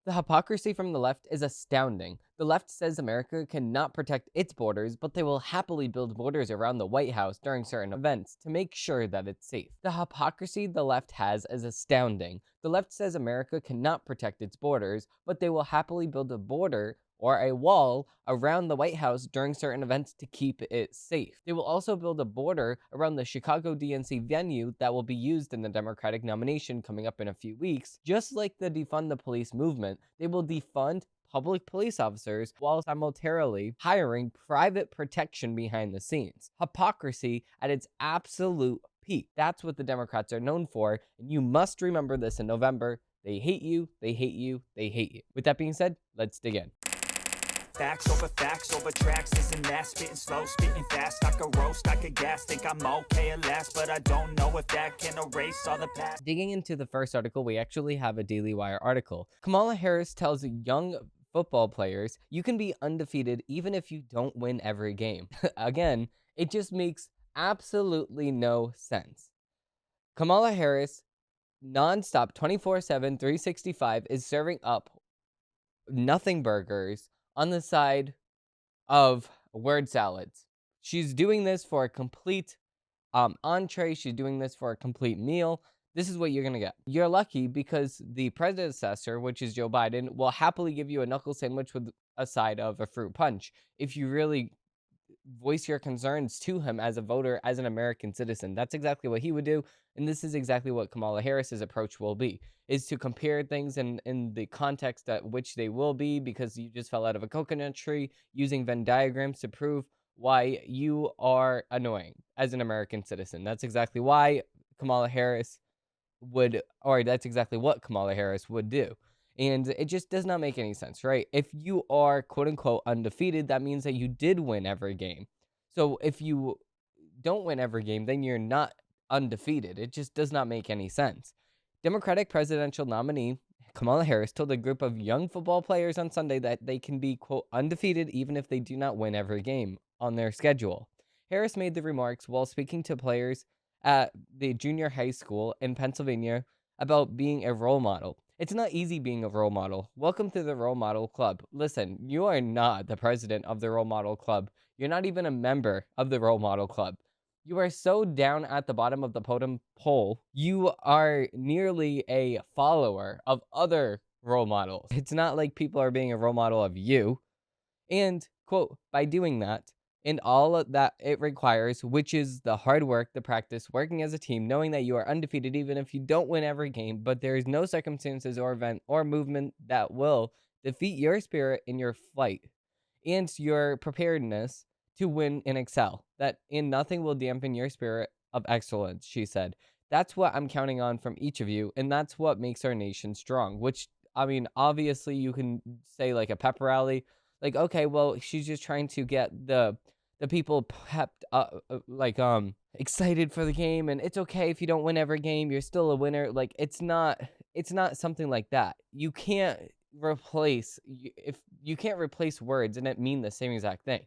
The hypocrisy from the left is astounding. The left says America cannot protect its borders, but they will happily build borders around the White House during certain events to make sure that it's safe. The hypocrisy the left has is astounding. The left says America cannot protect its borders, but they will happily build a border or a wall around the White House during certain events to keep it safe. They will also build a border around the Chicago DNC venue that will be used in the Democratic nomination coming up in a few weeks. Just like the defund the police movement, they will defund public police officers while simultaneously hiring private protection behind the scenes. Hypocrisy at its absolute peak. That's what the Democrats are known for, and you must remember this in November. They hate you, they hate you, they hate you. With that being said, let's dig in. Facts over tracks, isn't that spitting slow, spitting fast, I could roast, I could gas, think I'm okay at last, but I don't know if that can erase all the past. Digging into the first article, we actually have a Daily Wire article. Kamala Harris tells young football players, you can be undefeated even if you don't win every game. Again, it just makes absolutely no sense. Kamala Harris, nonstop, 24/7, 365, is serving up nothing burgers on the side of word salads. She's doing this for a complete entree. She's doing this for a complete meal. This is what you're going to get. You're lucky because the predecessor, which is Joe Biden, will happily give you a knuckle sandwich with a side of a fruit punch if you really voice your concerns to him as a voter, as an American citizen. That's exactly what he would do, and this is exactly what Kamala Harris's approach will be, is to compare things in the context at which they will be, because you just fell out of a coconut tree, using Venn diagrams to prove why you are annoying as an American citizen. That's exactly why Kamala Harris would, or that's exactly what Kamala Harris would do. And it just does not make any sense, right? If you are quote unquote undefeated, that means that you did win every game. So if you don't win every game, then you're not undefeated. It just does not make any sense. Democratic presidential nominee Kamala Harris told a group of young football players on Sunday that they can be quote undefeated even if they do not win every game on their schedule. Harris made the remarks while speaking to players at the junior high school in Pennsylvania about being a role model. It's not easy being a role model. Welcome to the role model club. Listen, you are not the president of the role model club. You're not even a member of the role model club. You are so down at the bottom of the totem pole. You are nearly a follower of other role models. It's not like people are being a role model of you. And, quote, by doing that, and all that it requires, which is the hard work, the practice, working as a team, knowing that you are undefeated even if you don't win every game, but there is no circumstances or event or movement that will defeat your spirit in your fight and your preparedness to win and excel. That in nothing will dampen your spirit of excellence, she said. That's what I'm counting on from each of you, and that's what makes our nation strong, which, I mean, obviously you can say like a pep rally, like, okay, well, she's just trying to get the people pepped up, excited for the game, and it's okay if you don't win every game, you're still a winner. Like, it's not something like that. You can't replace, if you can't replace words and it mean the same exact thing.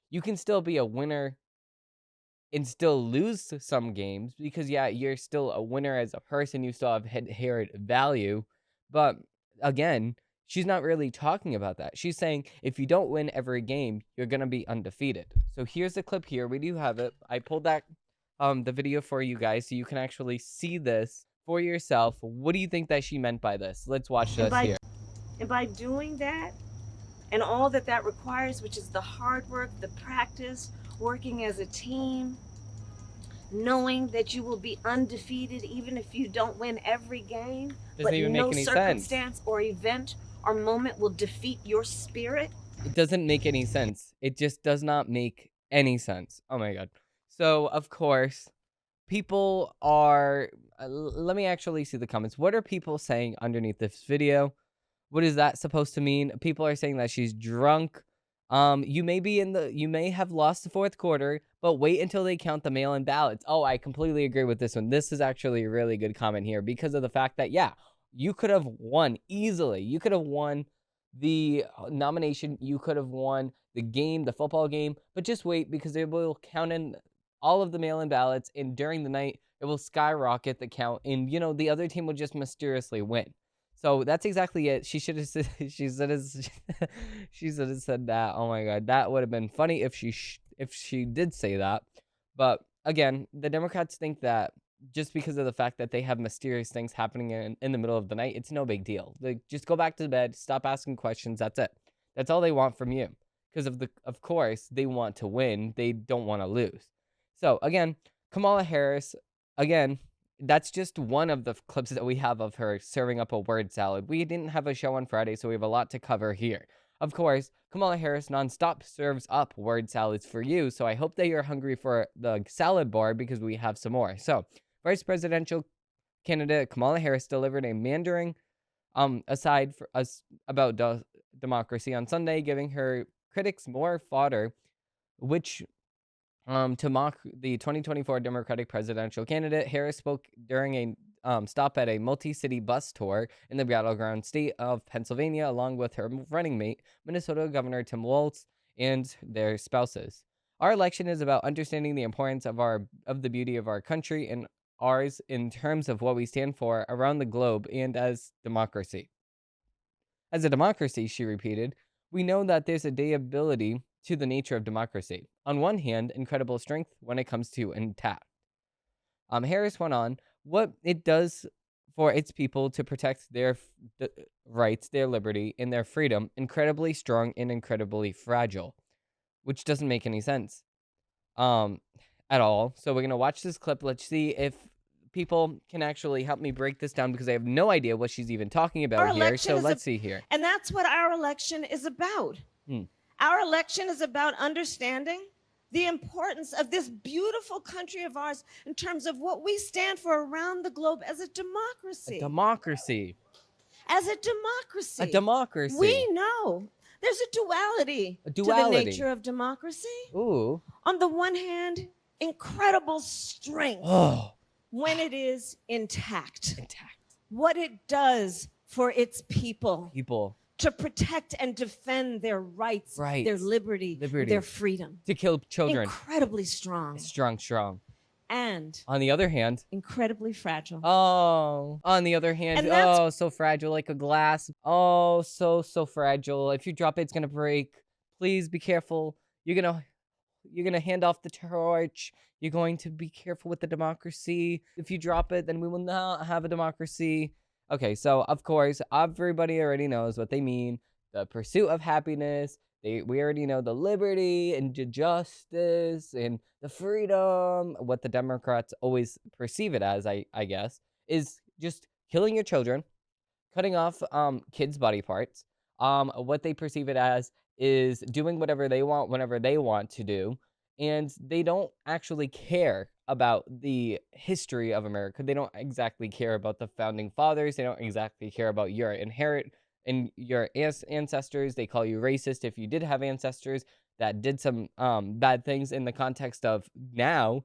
You can still be a winner and still lose some games, because yeah, you're still a winner as a person, you still have inherent value, but again, she's not really talking about that. She's saying if you don't win every game, you're going to be undefeated. So here's the clip here. We do have it. I pulled that the video for you guys so you can actually see this for yourself. What do you think that she meant by this? Let's watch this here. And by doing that, and all that requires, which is the hard work, the practice, working as a team, knowing that you will be undefeated even if you don't win every game, Doesn't even make any circumstance or event or moment will defeat your spirit. It doesn't make any sense. It just does not make any sense. Oh my god. So, of course, people are... let me actually see the comments. What are people saying underneath this video? What is that supposed to mean? People are saying that she's drunk. You may have lost the fourth quarter, but wait until they count the mail-in ballots. Oh, I completely agree with this one. This is actually a really good comment here, because of the fact that, yeah, you could have won easily. You could have won the nomination. You could have won the game, the football game, but just wait, because they will count in all of the mail-in ballots, and during the night, it will skyrocket the count, and, you know, the other team will just mysteriously win. So that's exactly it. She should have said, she should have she should have said that. Oh my god, that would have been funny if she did say that. But again, the Democrats think that just because of the fact that they have mysterious things happening in the middle of the night, it's no big deal. Like, just go back to bed, stop asking questions. That's it. That's all they want from you. Because of course, they want to win. They don't want to lose. So again, Kamala Harris, again, that's just one of the clips that we have of her serving up a word salad. We didn't have a show on Friday, so we have a lot to cover here. Of course, Kamala Harris nonstop serves up word salads for you, so I hope that you're hungry for the salad bar because we have some more. So, Vice Presidential candidate Kamala Harris delivered a meandering aside for us about democracy on Sunday, giving her critics more fodder, which to mock the 2024 Democratic presidential candidate. Harris spoke during a stop at a multi-city bus tour in the battleground state of Pennsylvania, along with her running mate, Minnesota Governor Tim Walz, and their spouses. Our election is about understanding the importance of the beauty of our country and ours in terms of what we stand for around the globe and as democracy. As a democracy, she repeated, we know that there's a deiability to the nature of democracy. On one hand, incredible strength when it comes to intact. Harris went on, what it does for its people to protect their rights, their liberty, and their freedom, incredibly strong and incredibly fragile, which doesn't make any sense at all. So we're going to watch this clip. Let's see if people can actually help me break this down because I have no idea what she's even talking about here. So let's see here. And that's what our election is about. Our election is about understanding the importance of this beautiful country of ours in terms of what we stand for around the globe as a democracy. A democracy. As a democracy. A democracy. We know there's a duality to the nature of democracy. Ooh. On the one hand, incredible strength when it is intact. What it does for its people. To protect and defend their rights, their liberty, their freedom. To kill children. Incredibly strong. Strong. And on the other hand, incredibly fragile. Oh, on the other hand, so fragile like a glass. Oh, so fragile. If you drop it, it's gonna break. Please be careful. You're gonna hand off the torch. You're going to be careful with the democracy. If you drop it, then we will not have a democracy. Okay, so of course, everybody already knows what they mean. The pursuit of happiness. We already know the liberty and the justice and the freedom. What the Democrats always perceive it as, I guess, is just killing your children, cutting off kids' body parts. What they perceive it as is doing whatever they want whenever they want to do. And they don't actually care about the history of America. They don't exactly care about the founding fathers. They don't exactly care about your your ancestors. They call you racist if you did have ancestors that did some bad things in the context of now,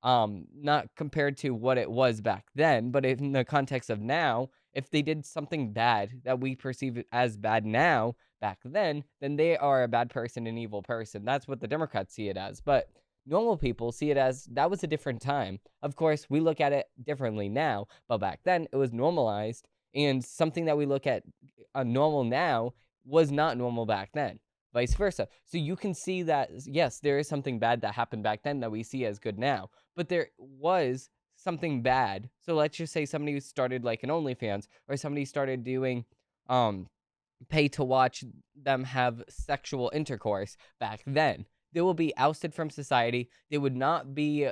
not compared to what it was back then, but in the context of now. If they did something bad that we perceive as bad now, back then they are a bad person, an evil person. That's what the Democrats see it as. But normal people see it as that was a different time. Of course, we look at it differently now, but back then it was normalized, and something that we look at normal now was not normal back then. Vice versa. So you can see that, yes, there is something bad that happened back then that we see as good now, but there was something bad. So let's just say somebody started like an OnlyFans, or somebody started doing pay to watch them have sexual intercourse back then. They will be ousted from society. They would not be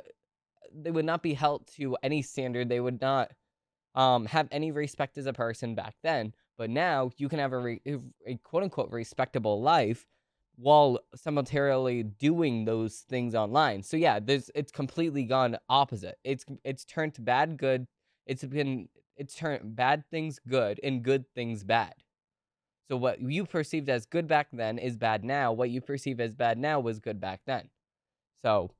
held to any standard. They would not have any respect as a person back then. But now you can have a quote unquote respectable life while simultaneously doing those things online. So yeah, it's completely gone opposite. It's turned bad good. It's turned bad things good and good things bad. So what you perceived as good back then is bad now. What you perceive as bad now was good back then. So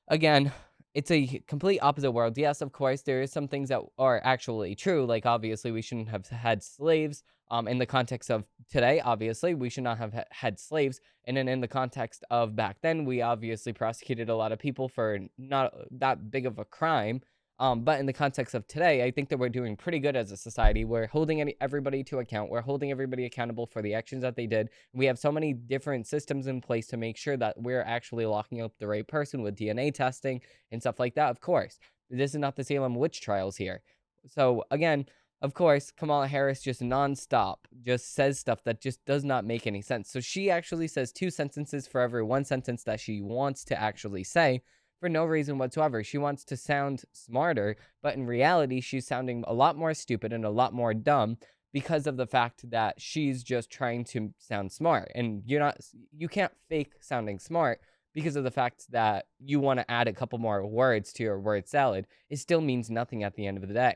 again, it's a complete opposite world. Yes, of course, there is some things that are actually true. Like, obviously, we shouldn't have had slaves. In the context of today, obviously, we should not have had slaves. And then in the context of back then, we obviously prosecuted a lot of people for not that big of a crime. But in the context of today, I think that we're doing pretty good as a society. We're holding everybody to account. We're holding everybody accountable for the actions that they did. We have so many different systems in place to make sure that we're actually locking up the right person with DNA testing and stuff like that. Of course, this is not the Salem witch trials here. So again, of course, Kamala Harris just nonstop just says stuff that just does not make any sense. So she actually says 2 sentences for every 1 sentence that she wants to actually say, for no reason whatsoever. She wants to sound smarter, but in reality, she's sounding a lot more stupid and a lot more dumb because of the fact that she's just trying to sound smart. And you can't fake sounding smart because of the fact that you want to add a couple more words to your word salad. It still means nothing at the end of the day.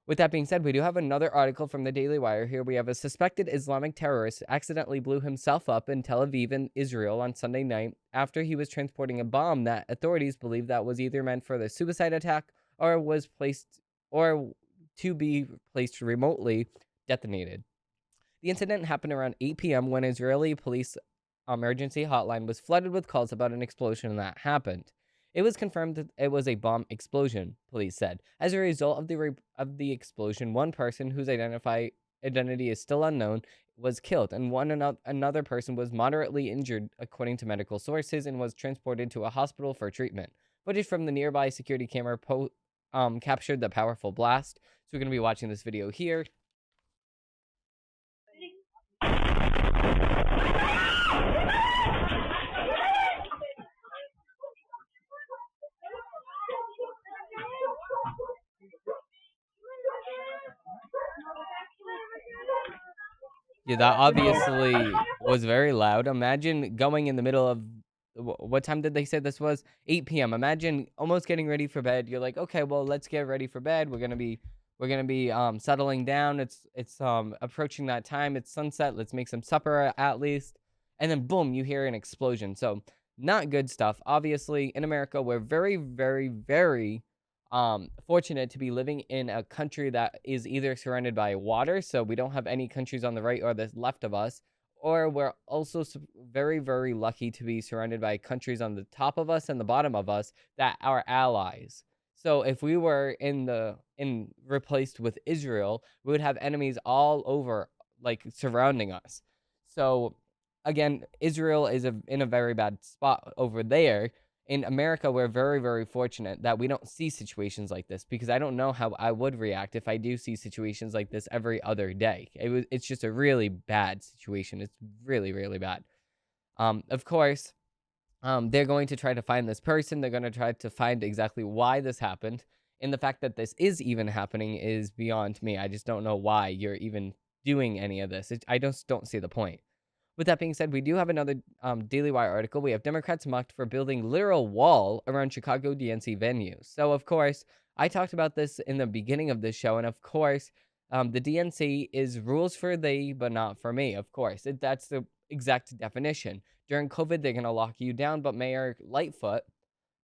With that being said, we do have another article from the Daily Wire here. We have a suspected Islamic terrorist accidentally blew himself up in Tel Aviv in Israel on Sunday night after he was transporting a bomb that authorities believe that was either meant for the suicide attack or was placed or to be placed remotely detonated. The incident happened around 8 p.m. when Israeli police emergency hotline was flooded with calls about an explosion that happened. It was confirmed that it was a bomb explosion, police said. As a result of the explosion, one person whose identity is still unknown was killed, and another person was moderately injured, according to medical sources, and was transported to a hospital for treatment. Footage from the nearby security camera captured the powerful blast. So we're going to be watching this video here. Yeah, that obviously was very loud. Imagine going in the middle of what time did they say this was? 8 p.m. Imagine almost getting ready for bed. You're like, okay, well, let's get ready for bed. We're gonna be settling down. It's approaching that time. It's sunset. Let's make some supper at least. And then boom, you hear an explosion. So not good stuff. Obviously, in America, we're very, very, very fortunate to be living in a country that is either surrounded by water, so we don't have any countries on the right or the left of us, or we're also very, very lucky to be surrounded by countries on the top of us and the bottom of us that are allies. So if we were replaced with Israel, we would have enemies all over, like surrounding us. So again, Israel is in a very bad spot over there. In America, we're very, very fortunate that we don't see situations like this, because I don't know how I would react if I do see situations like this every other day. It's just a really bad situation. It's really, really bad. Of course, they're going to try to find this person. They're going to try to find exactly why this happened. And the fact that this is even happening is beyond me. I just don't know why you're even doing any of this. I just don't see the point. With that being said, we do have another Daily Wire article. We have Democrats mocked for building literal wall around Chicago DNC Venue. So, of course, I talked about this in the beginning of this show. And, of course, the DNC is rules for thee, but not for me, of course. That's the exact definition. During COVID, they're going to lock you down, but Mayor Lightfoot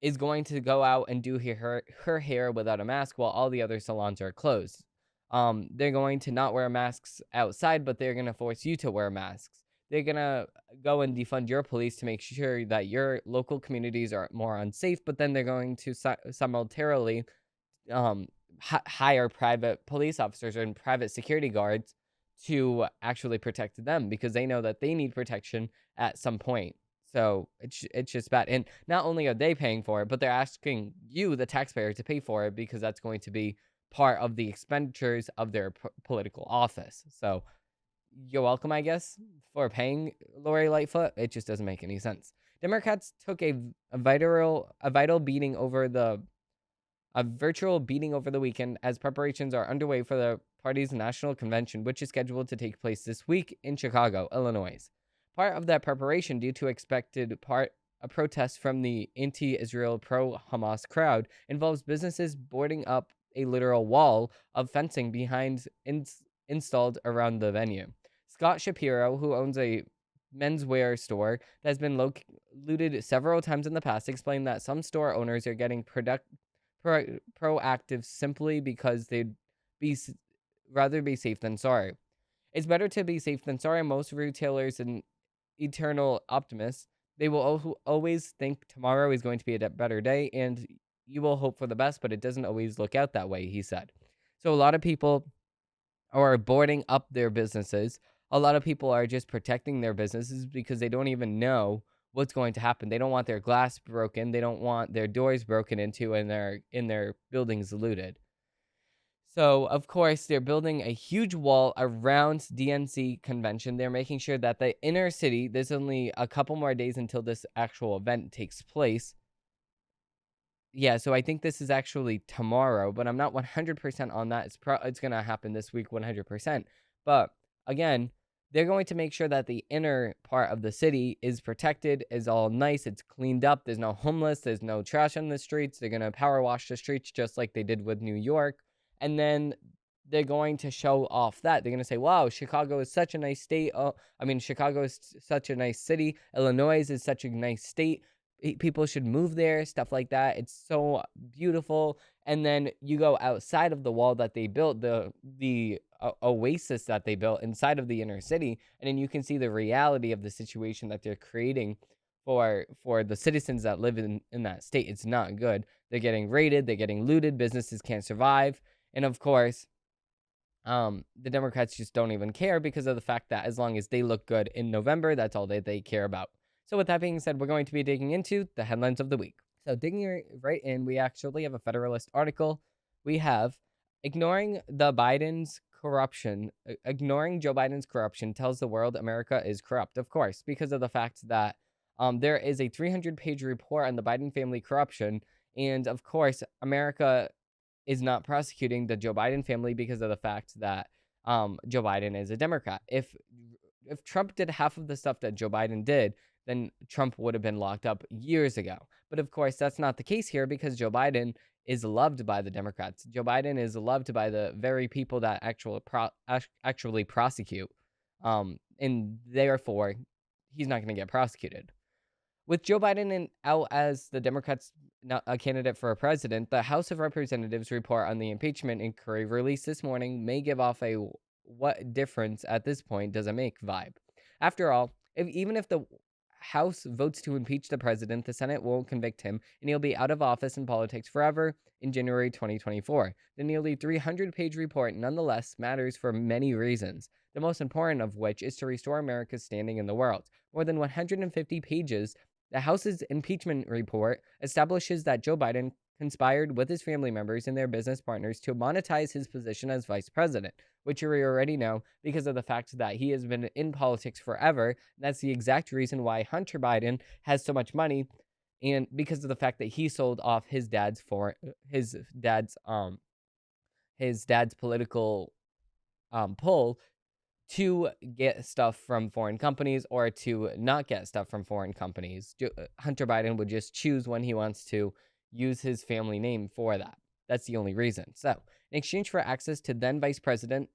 is going to go out and do her hair without a mask while all the other salons are closed. They're going to not wear masks outside, but they're going to force you to wear masks. They're going to go and defund your police to make sure that your local communities are more unsafe, but then they're going to simultaneously hire private police officers and private security guards to actually protect them, because they know that they need protection at some point. So it's just bad. And not only are they paying for it, but they're asking you, the taxpayer, to pay for it, because that's going to be part of the expenditures of their political office. So you're welcome, I guess, for paying Lori Lightfoot. It just doesn't make any sense. Democrats took a virtual beating over the weekend as preparations are underway for the party's national convention, which is scheduled to take place this week in Chicago, Illinois. Part of that preparation, due to a protest from the anti-Israel pro-Hamas crowd, involves businesses boarding up a literal wall of fencing installed around the venue. Scott Shapiro, who owns a menswear store that has been looted several times in the past, explained that some store owners are getting proactive simply because they'd rather be safe than sorry. It's better to be safe than sorry. Most retailers and eternal optimists, they will always think tomorrow is going to be a better day, and you will hope for the best, but it doesn't always look out that way, he said. So a lot of people are boarding up their businesses. A lot of people are just protecting their businesses because they don't even know what's going to happen. They don't want their glass broken. They don't want their doors broken into and their buildings looted. So, of course, they're building a huge wall around DNC convention. They're making sure that the inner city, there's only a couple more days until this actual event takes place. Yeah, so I think this is actually tomorrow, but I'm not 100% on that. It's going to happen this week 100%. But again, they're going to make sure that the inner part of the city is protected, is all nice, it's cleaned up, there's no homeless, there's no trash on the streets. They're going to power wash the streets just like they did with New York. And then they're going to show off that. They're going to say, wow, Chicago is such a nice state. Oh, I mean, Chicago is such a nice city. Illinois is such a nice state. People should move there, stuff like that. It's so beautiful. And then you go outside of the wall that they built, the oasis that they built inside of the inner city, and then you can see the reality of the situation that they're creating for the citizens that live in that state. It's not good. They're getting raided, they're getting looted, businesses can't survive. And of course, the Democrats just don't even care because of the fact that as long as they look good in November, that's all that they care about. So with that being said, we're going to be digging into the headlines of the week. So digging right in, we actually have a Federalist article. We have ignoring Joe Biden's corruption tells the world America is corrupt. Of course, because of the fact that there is a 300-page report on the Biden family corruption. And of course, America is not prosecuting the Joe Biden family because of the fact that Joe Biden is a Democrat. If Trump did half of the stuff that Joe Biden did, then Trump would have been locked up years ago. But of course, that's not the case here because Joe Biden is loved by the Democrats. Joe Biden is loved by the very people that actually prosecute. And therefore, he's not going to get prosecuted. With Joe Biden out as the Democrats' candidate for president, the House of Representatives report on the impeachment inquiry released this morning may give off a what difference at this point does it make vibe. After all, even if the House votes to impeach the president, the Senate won't convict him, and he'll be out of office in politics forever in January 2024. The nearly 300-page report nonetheless matters for many reasons, the most important of which is to restore America's standing in the world. More than 150 pages, the House's impeachment report establishes that Joe Biden conspired with his family members and their business partners to monetize his position as vice president, which we already know because of the fact that he has been in politics forever. That's the exact reason why Hunter Biden has so much money, and because of the fact that he sold off his dad's political pull to get stuff from foreign companies or to not get stuff from foreign companies. Hunter Biden would just choose when he wants to use his family name for that. That's the only reason. So, in exchange for access to then Vice President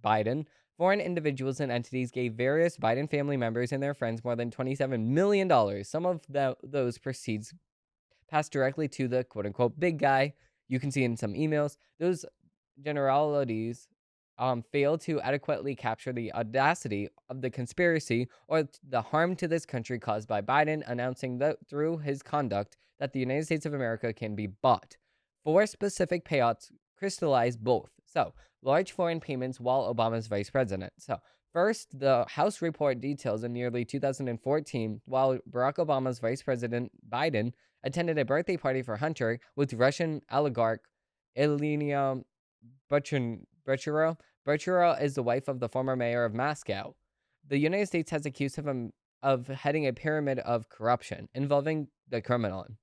Biden, foreign individuals and entities gave various Biden family members and their friends more than $27 million. Some of those proceeds passed directly to the quote-unquote big guy. You can see in some emails. Those generalities failed to adequately capture the audacity of the conspiracy or the harm to this country caused by Biden announcing that through his conduct that the United States of America can be bought. 4 specific payouts crystallized both. So, large foreign payments while Obama's vice president. So, first, the House report details in nearly 2014, while Barack Obama's vice president Biden attended a birthday party for Hunter with Russian oligarch Elena Bachurova. Bachurova is the wife of the former mayor of Moscow. The United States has accused him of heading a pyramid of corruption involving the Kremlin.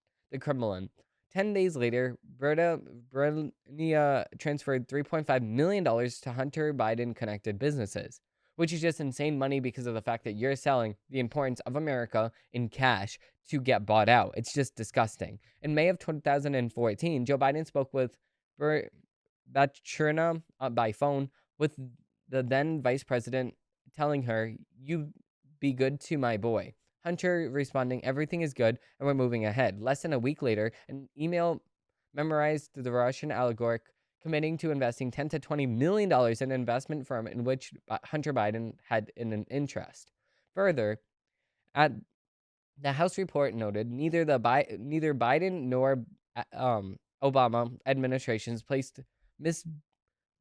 10 days later, Brenia transferred $3.5 million to Hunter Biden-connected businesses, which is just insane money because of the fact that you're selling the importance of America in cash to get bought out. It's just disgusting. In May of 2014, Joe Biden spoke with Bachurna by phone with the then vice president telling her, "You be good to my boy." Hunter responding, "Everything is good and we're moving ahead." Less than a week later, an email memorized the Russian oligarch committing to investing $10 to $20 million in an investment firm in which Hunter Biden had an interest. Further, at the House report noted neither Biden nor Obama administrations placed Miss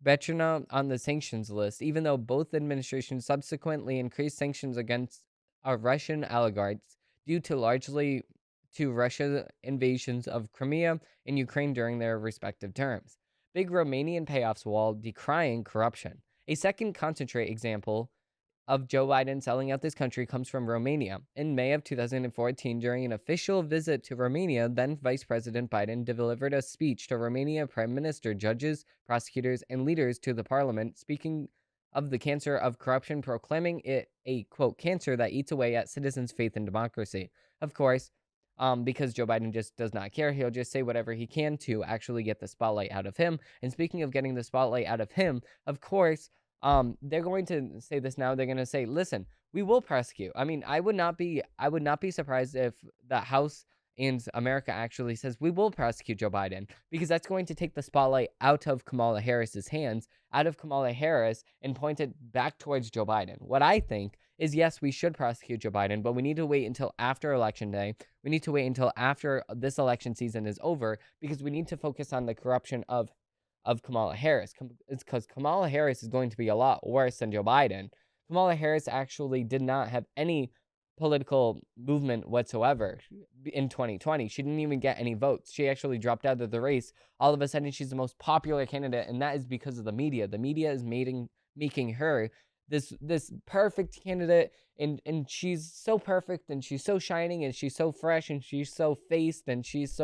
Betrina on the sanctions list, even though both administrations subsequently increased sanctions against Russian oligarchs due to largely to Russia's invasions of Crimea and Ukraine during their respective terms. Big Romanian payoffs while decrying corruption. A second concentrate example of Joe Biden selling out this country comes from Romania. In May of 2014, during an official visit to Romania, then Vice President Biden delivered a speech to Romania Prime Minister, judges, prosecutors, and leaders to the parliament, speaking of the cancer of corruption, proclaiming it a, quote, cancer that eats away at citizens' faith in democracy. Of course, because Joe Biden just does not care, he'll just say whatever he can to actually get the spotlight out of him. And speaking of getting the spotlight out of him, of course, they're going to say this now. They're going to say, listen, we will prosecute. I mean, I would not be surprised if the House and America actually says we will prosecute Joe Biden, because that's going to take the spotlight out of Kamala Harris's hands, out of Kamala Harris, and point it back towards Joe Biden. What I think is, yes, we should prosecute Joe Biden, but we need to wait until after Election Day. We need to wait until after this election season is over, because we need to focus on the corruption of Kamala Harris. It's because Kamala Harris is going to be a lot worse than Joe Biden. Kamala Harris actually did not have any political movement whatsoever in 2020. She didn't even get any votes. She actually dropped out of the race. All of a sudden, she's the most popular candidate, and that is because of the media. The media is making her this perfect candidate, and she's so perfect, and she's so shining, and she's so fresh, and she's so faced, and she's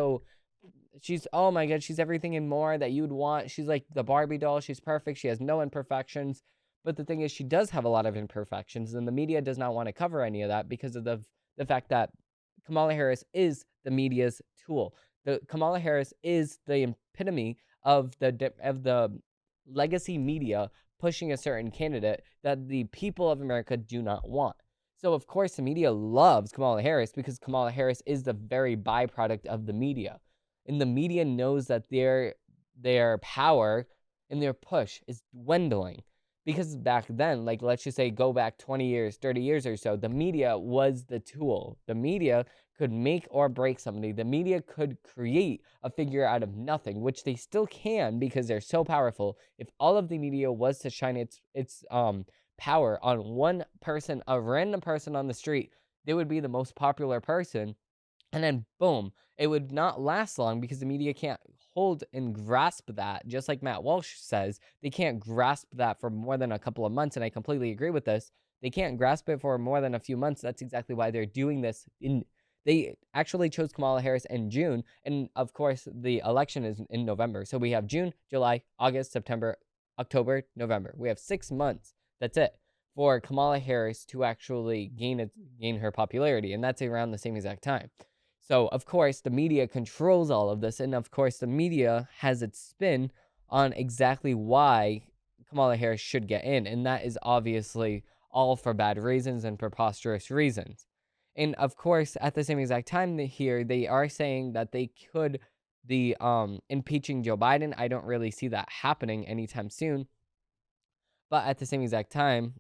oh my god, she's everything and more that you'd want. She's like the Barbie doll. She's perfect. She has no imperfections. But the thing is, she does have a lot of imperfections, and the media does not want to cover any of that because of the fact that Kamala Harris is the media's tool. Kamala Harris is the epitome of the legacy media pushing a certain candidate that the people of America do not want. So of course the media loves Kamala Harris because Kamala Harris is the very byproduct of the media. And the media knows that their power and their push is dwindling. Because back then, like let's just say go back 20 years, 30 years or so, the media was the tool. The media could make or break somebody. The media could create a figure out of nothing, which they still can because they're so powerful. If all of the media was to shine its power on one person, a random person on the street, they would be the most popular person. And then boom, it would not last long because the media can't hold and grasp that. Just like Matt Walsh says, they can't grasp that for more than a couple of months. And I completely agree with this. They can't grasp it for more than a few months. That's exactly why they're doing this. They actually chose Kamala Harris in June. And of course, the election is in November. So we have June, July, August, September, October, November. We have 6 months. That's it for Kamala Harris to actually gain her popularity. And that's around the same exact time. So, of course, the media controls all of this, and of course, the media has its spin on exactly why Kamala Harris should get in, and that is obviously all for bad reasons and preposterous reasons. And of course, at the same exact time here, they are saying that they could be impeaching Joe Biden. I don't really see that happening anytime soon. But at the same exact time,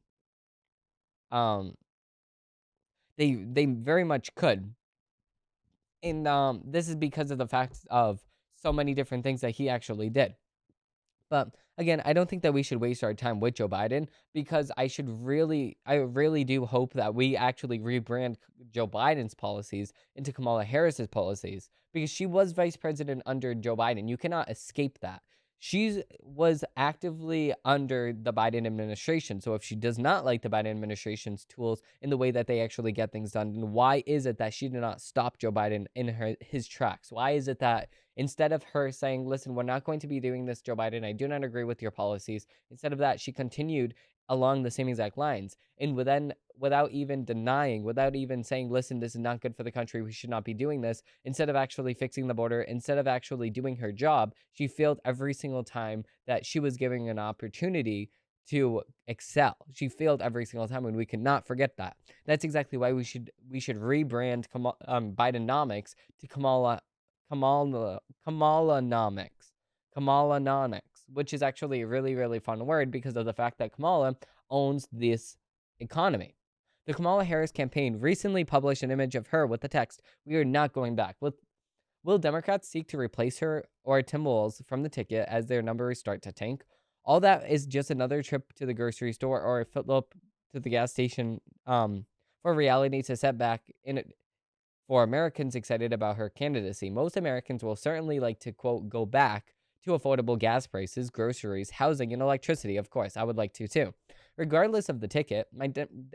they very much could. And this is because of the fact of so many different things that he actually did. But again, I don't think that we should waste our time with Joe Biden because I really do hope that we actually rebrand Joe Biden's policies into Kamala Harris's policies because she was vice president under Joe Biden. You cannot escape that. She was actively under the Biden administration. So if she does not like the Biden administration's tools in the way that they actually get things done, then why is it that she did not stop Joe Biden in his tracks? Why is it that instead of her saying, listen, we're not going to be doing this, Joe Biden, I do not agree with your policies, instead of that, she continued along the same exact lines. And without even denying, without even saying, listen, this is not good for the country, we should not be doing this, instead of actually fixing the border, instead of actually doing her job, she failed every single time that she was giving an opportunity to excel. She failed every single time, and we cannot forget that. That's exactly why we should rebrand Bidenomics to Kamalanomics, which is actually a really, really fun word because of the fact that Kamala owns this economy. The Kamala Harris campaign recently published an image of her with the text, "We are not going back," Will Democrats seek to replace her or Tim Walz from the ticket as their numbers start to tank? All that is just another trip to the grocery store or a footloop to the gas station for reality to set back in it for Americans excited about her candidacy. Most Americans will certainly like to, quote, go back to affordable gas prices, groceries, housing, and electricity. Of course, I would like to too. Regardless of the ticket,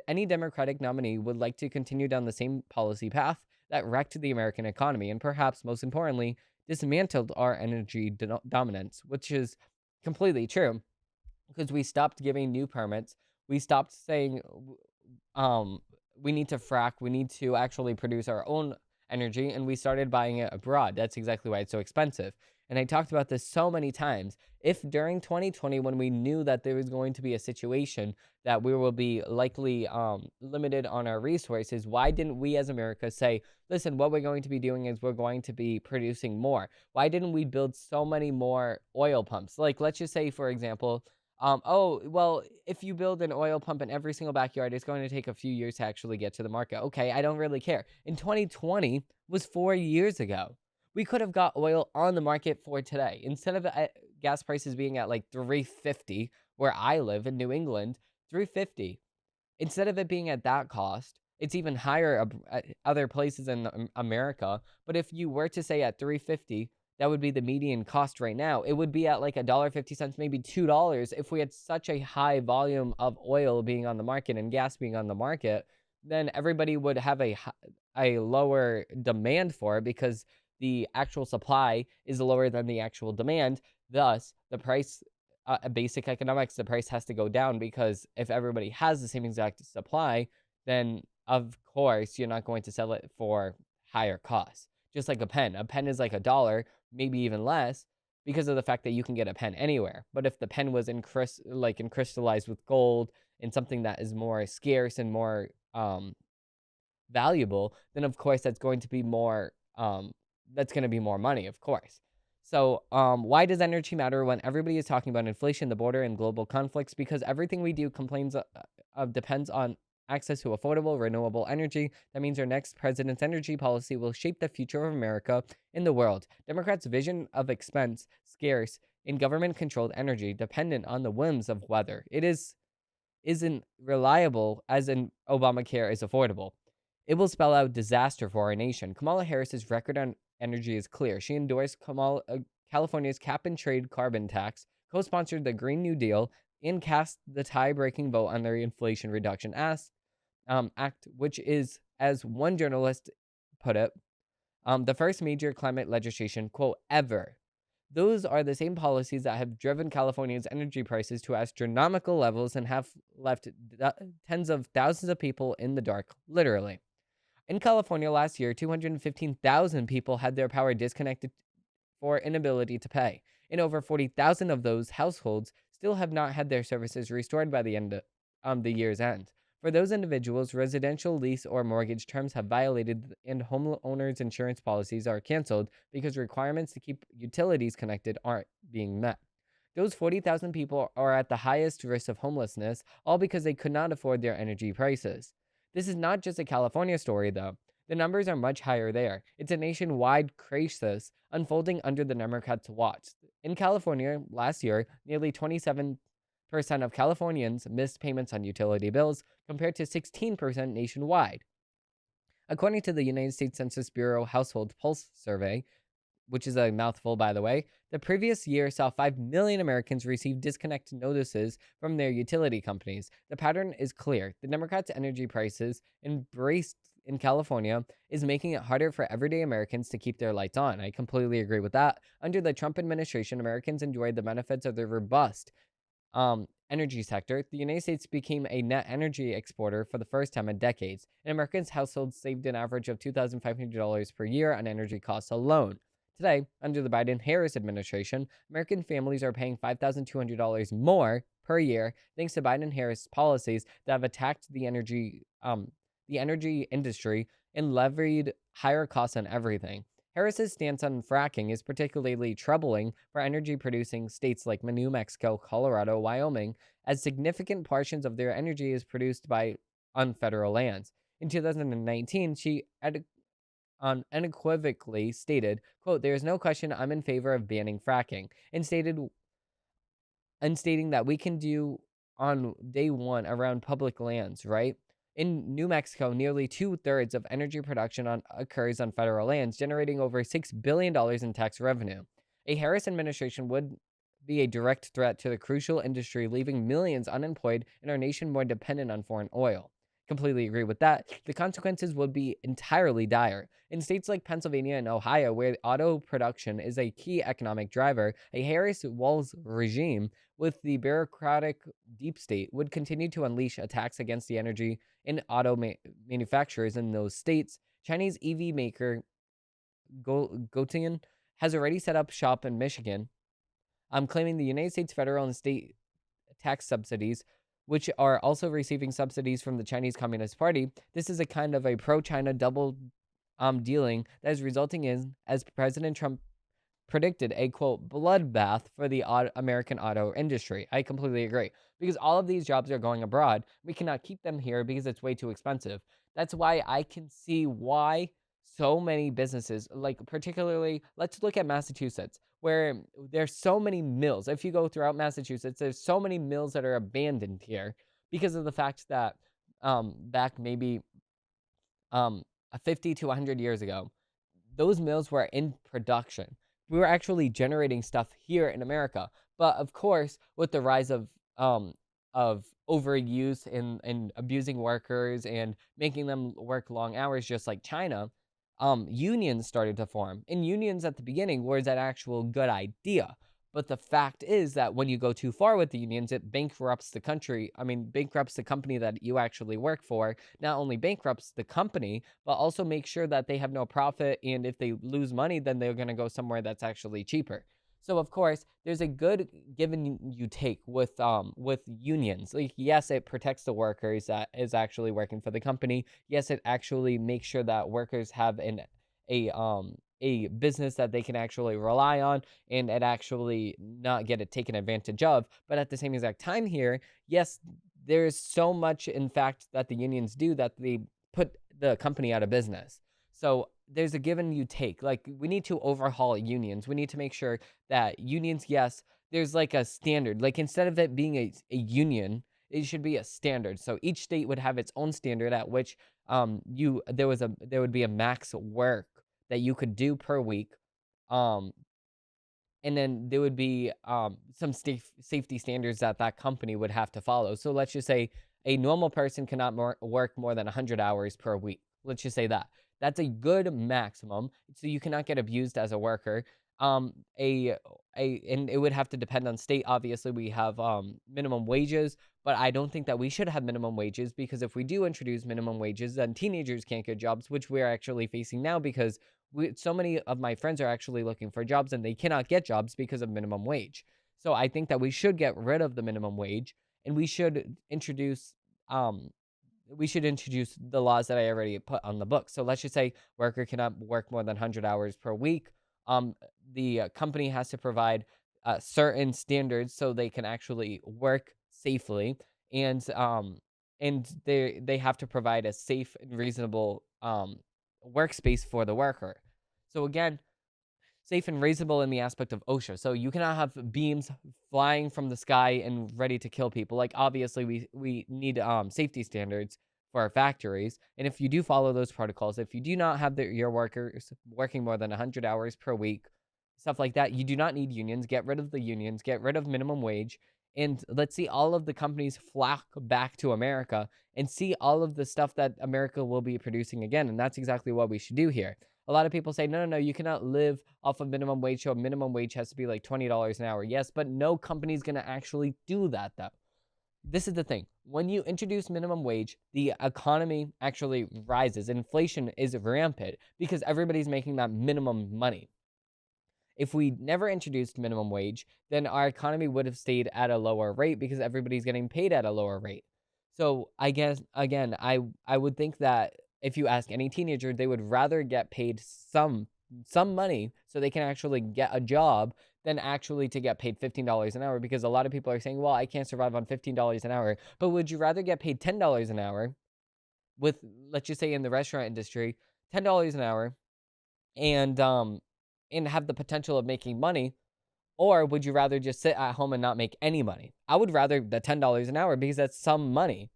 any Democratic nominee would like to continue down the same policy path that wrecked the American economy and perhaps most importantly, dismantled our energy dominance, which is completely true because we stopped giving new permits. We stopped saying um we need to frack, we need to actually produce our own energy, and we started buying it abroad. That's exactly why it's so expensive. And I talked about this so many times. If during 2020, when we knew that there was going to be a situation that we will be likely limited on our resources, why didn't we as America say, listen, what we're going to be doing is we're going to be producing more? Why didn't we build so many more oil pumps? Like, let's just say, for example, oh, well, if you build an oil pump in every single backyard, it's going to take a few years to actually get to the market. Okay, I don't really care. In 2020 was 4 years ago. We could have got oil on the market for today. Instead of gas prices being at like 350, where I live in New England, 350. Instead of it being at that cost, it's even higher at other places in America. But if you were to say at 350, that would be the median cost right now. It would be at like $1.50, maybe $2. If we had such a high volume of oil being on the market and gas being on the market, then everybody would have a lower demand for it because the actual supply is lower than the actual demand. Thus, the price, basic economics, the price has to go down because if everybody has the same exact supply, then of course you're not going to sell it for higher costs. Just like a pen. A pen is like $1, maybe even less, because of the fact that you can get a pen anywhere. But if the pen was crystallized with gold and something that is more scarce and more valuable, then of course that's going to be more money, of course. So why does energy matter when everybody is talking about inflation, the border, and global conflicts? Because everything we do depends on access to affordable, renewable energy. That means our next president's energy policy will shape the future of America in the world. Democrats' vision of expense, scarce, in government-controlled energy, dependent on the whims of weather. It isn't reliable as in Obamacare is affordable. It will spell out disaster for our nation. Kamala Harris's record on energy is clear. She endorsed California's cap-and-trade carbon tax, co-sponsored the Green New Deal, and cast the tie-breaking vote on the Inflation Reduction Act, which is, as one journalist put it, the first major climate legislation, quote, ever. Those are the same policies that have driven California's energy prices to astronomical levels and have left tens of thousands of people in the dark, literally. In California last year, 215,000 people had their power disconnected for inability to pay, and over 40,000 of those households still have not had their services restored by the end of the year's end. For those individuals, residential lease or mortgage terms have violated and homeowners' insurance policies are canceled because requirements to keep utilities connected aren't being met. Those 40,000 people are at the highest risk of homelessness, all because they could not afford their energy prices. This is not just a California story, though. The numbers are much higher there. It's a nationwide crisis unfolding under the Democrats' watch. In California, last year, nearly 27% of Californians missed payments on utility bills, compared to 16% nationwide. According to the United States Census Bureau Household Pulse Survey, which is a mouthful, by the way, the previous year saw 5 million Americans receive disconnect notices from their utility companies. The pattern is clear. The Democrats' energy prices, embraced in California, is making it harder for everyday Americans to keep their lights on. I completely agree with that. Under the Trump administration, Americans enjoyed the benefits of the robust energy sector. The United States became a net energy exporter for the first time in decades, and Americans' households saved an average of $2,500 per year on energy costs alone. Today, under the Biden-Harris administration, American families are paying $5,200 more per year thanks to Biden-Harris policies that have attacked the energy industry and levied higher costs on everything. Harris's stance on fracking is particularly troubling for energy-producing states like New Mexico, Colorado, Wyoming, as significant portions of their energy is produced on federal lands. In 2019, she unequivocally stated, quote, "There is no question I'm in favor of banning fracking," and stating that we can do on day one around public lands, right? In New Mexico, nearly 2/3 of energy production occurs on federal lands, generating over $6 billion in tax revenue. A Harris administration would be a direct threat to the crucial industry, leaving millions unemployed and our nation more dependent on foreign oil. Completely agree with that. The consequences would be entirely dire. In states like Pennsylvania and Ohio, where auto production is a key economic driver, a Harris-Walz regime with the bureaucratic deep state would continue to unleash attacks against the energy and auto manufacturers in those states. Chinese EV maker Gotian has already set up shop in Michigan, claiming the United States federal and state tax subsidies, which are also receiving subsidies from the Chinese Communist Party. This is a kind of a pro-China double dealing that is resulting in, as President Trump predicted, a quote bloodbath for the American auto industry. I completely agree, because all of these jobs are going abroad. We cannot keep them here because it's way too expensive. That's why I can see why so many businesses, like particularly, let's look at Massachusetts, where there's so many mills. If you go throughout Massachusetts, there's so many mills that are abandoned here because of the fact that back maybe 50 to 100 years ago, those mills were in production. We were actually generating stuff here in America. But of course, with the rise of overuse and abusing workers and making them work long hours, just like China, unions started to form. And unions at the beginning was an actual good idea. But the fact is that when you go too far with the unions, it bankrupts the country. I mean, bankrupts the company that you actually work for. Not only bankrupts the company, but also makes sure that they have no profit. And if they lose money, then they're going to go somewhere that's actually cheaper. So of course, there's a good give and you take with unions. Like, yes, it protects the workers that is actually working for the company. Yes, it actually makes sure that workers have a business that they can actually rely on, and it actually not get it taken advantage of. But at the same exact time here, yes, there's so much in fact that the unions do that they put the company out of business. So there's a give and you take. Like, we need to overhaul unions. We need to make sure that unions, yes, there's like a standard. Like, instead of it being a union, it should be a standard. So each state would have its own standard at which there would be a max work that you could do per week. And then there would be some safety standards that that company would have to follow. So let's just say a normal person cannot work more than 100 hours per week. Let's just say that. That's a good maximum. So you cannot get abused as a worker. And it would have to depend on state. Obviously, we have minimum wages, but I don't think that we should have minimum wages, because if we do introduce minimum wages, then teenagers can't get jobs, which we're actually facing now, because so many of my friends are actually looking for jobs and they cannot get jobs because of minimum wage. So I think that we should get rid of the minimum wage, and we should introduce the laws that I already put on the book. So let's just say worker cannot work more than 100 hours per week. The company has to provide certain standards so they can actually work safely, and they have to provide a safe and reasonable workspace for the worker. So again, safe and reasonable in the aspect of OSHA. So you cannot have beams flying from the sky and ready to kill people. Like, obviously we need safety standards for our factories. And if you do follow those protocols, if you do not have your workers working more than 100 hours per week, stuff like that, you do not need unions. Get rid of the unions, get rid of minimum wage, and let's see all of the companies flock back to America and see all of the stuff that America will be producing again. And that's exactly what we should do here. A lot of people say, no, you cannot live off of minimum wage. So minimum wage has to be like $20 an hour. Yes, but no company's going to actually do that, though. This is the thing. When you introduce minimum wage, the economy actually rises. Inflation is rampant because everybody's making that minimum money. If we never introduced minimum wage, then our economy would have stayed at a lower rate because everybody's getting paid at a lower rate. So I guess, again, I would think that if you ask any teenager, they would rather get paid some money so they can actually get a job than actually to get paid $15 an hour, because a lot of people are saying, well, I can't survive on $15 an hour. But would you rather get paid $10 an hour with, let's just say in the restaurant industry, $10 an hour, and have the potential of making money? Or would you rather just sit at home and not make any money? I would rather the $10 an hour because that's some money.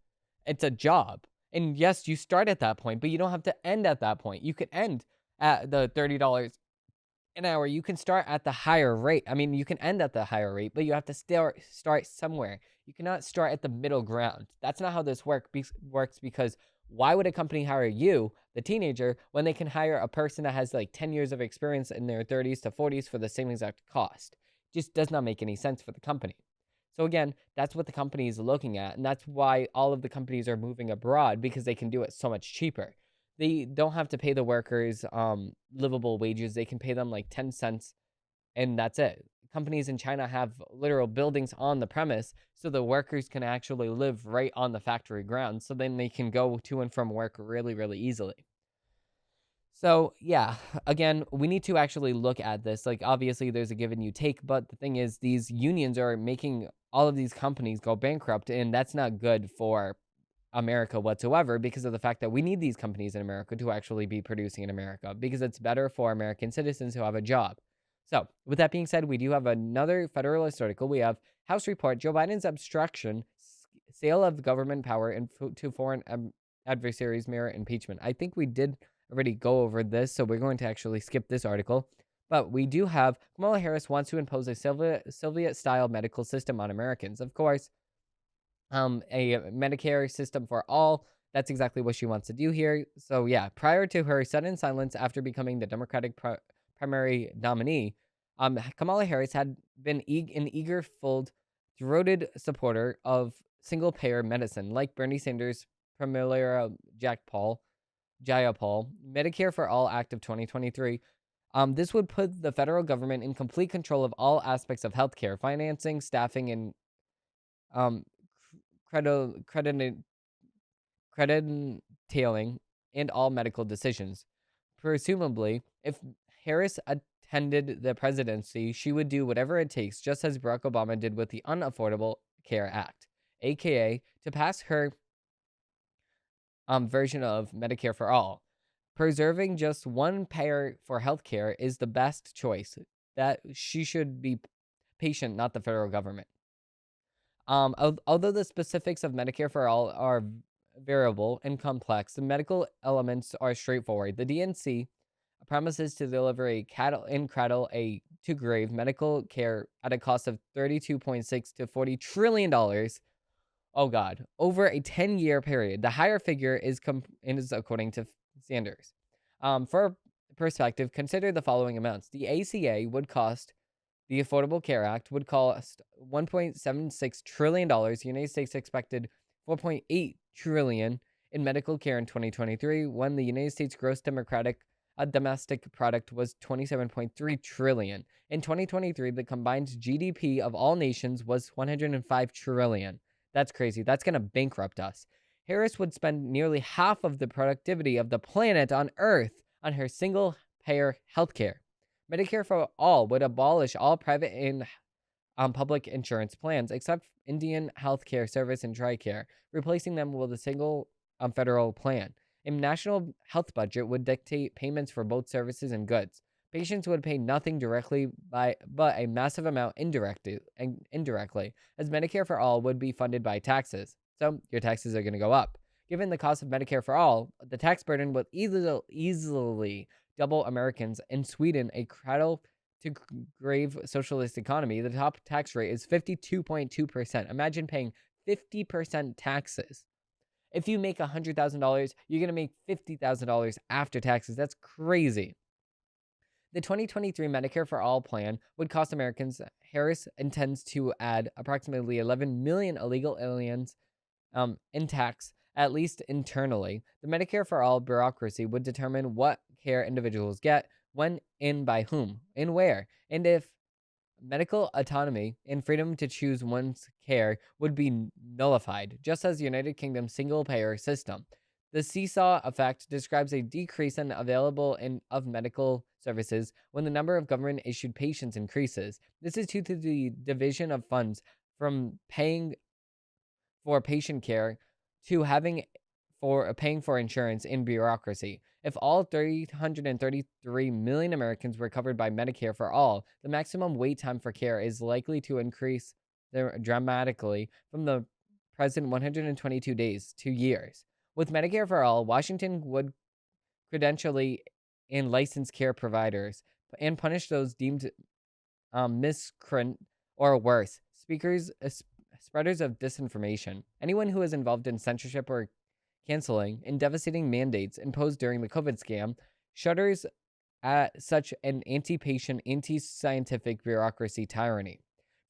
It's a job. And yes, you start at that point, but you don't have to end at that point. You could end at the $30 an hour. You can start at the higher rate. I mean, you can end at the higher rate, but you have to start somewhere. You cannot start at the middle ground. That's not how this works because why would a company hire you, the teenager, when they can hire a person that has like 10 years of experience in their 30s to 40s for the same exact cost? Just does not make any sense for the company. So again, that's what the company is looking at, and that's why all of the companies are moving abroad because they can do it so much cheaper. They don't have to pay the workers livable wages. They can pay them like 10 cents and that's it. Companies in China have literal buildings on the premise so the workers can actually live right on the factory grounds, so then they can go to and from work really, really easily. So, yeah, again, we need to actually look at this. Like, obviously, there's a give and you take, but the thing is, these unions are making all of these companies go bankrupt, and that's not good for America whatsoever because of the fact that we need these companies in America to actually be producing in America because it's better for American citizens who have a job. So, with that being said, we do have another Federalist article. We have House report Joe Biden's obstruction, sale of government power to foreign adversaries merit impeachment. I think we did already go over this, so we're going to actually skip this article. But we do have Kamala Harris wants to impose a Soviet-style medical system on Americans. Of course, a Medicare system for all. That's exactly what she wants to do here. So yeah, prior to her sudden silence after becoming the Democratic primary nominee, Kamala Harris had been an eager, full-throated supporter of single-payer medicine, like Bernie Sanders' Premier Jayapal Medicare for All Act of 2023. This would put the federal government in complete control of all aspects of healthcare, financing, staffing, and credentialing and all medical decisions. Presumably, if Harris attended the presidency, she would do whatever it takes, just as Barack Obama did with the Unaffordable Care Act, aka to pass her version of Medicare for all. Preserving just one payer for healthcare is the best choice. That she should be patient, not the federal government. Although the specifics of Medicare for all are variable and complex, the medical elements are straightforward. The DNC promises to deliver a cradle to grave medical care at a cost of $32.6 to $40 trillion. Oh God, over a 10-year period. The higher figure is according to Sanders. For perspective, consider the following amounts. The ACA would cost, the Affordable Care Act would cost $1.76 trillion. The United States expected $4.8 trillion in medical care in 2023, when the United States gross domestic product was $27.3 trillion. In 2023, the combined GDP of all nations was $105 trillion. That's crazy. That's going to bankrupt us. Harris would spend nearly half of the productivity of the planet on Earth on her single-payer healthcare. Medicare for all would abolish all private and public insurance plans, except Indian Healthcare Service and TRICARE, replacing them with a single federal plan. A national health budget would dictate payments for both services and goods. Patients would pay nothing directly but a massive amount indirectly, as Medicare for all would be funded by taxes. So your taxes are going to go up. Given the cost of Medicare for all, the tax burden would easily double Americans. In Sweden, a cradle-to-grave socialist economy, the top tax rate is 52.2%. Imagine paying 50% taxes. If you make $100,000, you're going to make $50,000 after taxes. That's crazy. The 2023 Medicare for All plan would cost Americans. Harris intends to add approximately 11 million illegal aliens in tax, at least internally. The Medicare for All bureaucracy would determine what care individuals get, when, and by whom, and where, and if medical autonomy and freedom to choose one's care would be nullified, just as the United Kingdom's single-payer system. The seesaw effect describes a decrease in available of medical services when the number of government-issued patients increases. This is due to the division of funds from paying for patient care to having for paying for insurance and bureaucracy. If all 333 million Americans were covered by Medicare for all, the maximum wait time for care is likely to increase dramatically from the present 122 days to years. With Medicare for all, Washington would credentially and license care providers and punish those deemed miscreant or worse, spreaders of disinformation. Anyone who is involved in censorship or canceling and devastating mandates imposed during the COVID scam shudders at such an anti-patient, anti-scientific bureaucracy tyranny.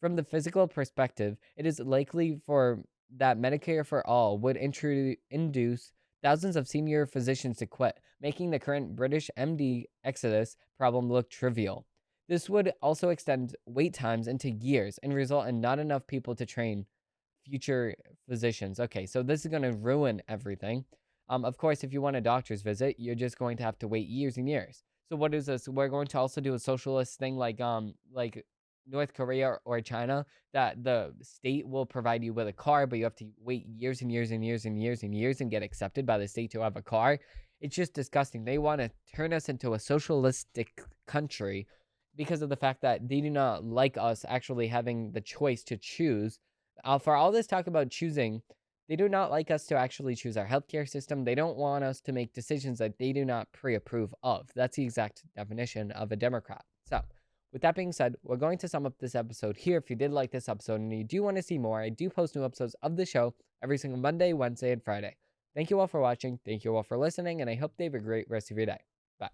From the physical perspective, it is likely for that Medicare for all would induce thousands of senior physicians to quit, making the current British MD exodus problem look trivial. This would also extend wait times into years and result in not enough people to train future physicians. Okay, so this is going to ruin everything. Of course, if you want a doctor's visit, you're just going to have to wait years and years. So what is this? We're going to also do a socialist thing like North Korea or China, that the state will provide you with a car, but you have to wait years and years and years and years and years and get accepted by the state to have a car. It's just disgusting. They want to turn us into a socialistic country because of the fact that they do not like us actually having the choice to choose. For all this talk about choosing, they do not like us to actually choose our healthcare system. They don't want us to make decisions that they do not pre-approve of. That's the exact definition of a Democrat. So, with that being said, we're going to sum up this episode here. If you did like this episode and you do want to see more, I do post new episodes of the show every single Monday, Wednesday, and Friday. Thank you all for watching. Thank you all for listening, and I hope you have a great rest of your day. Bye.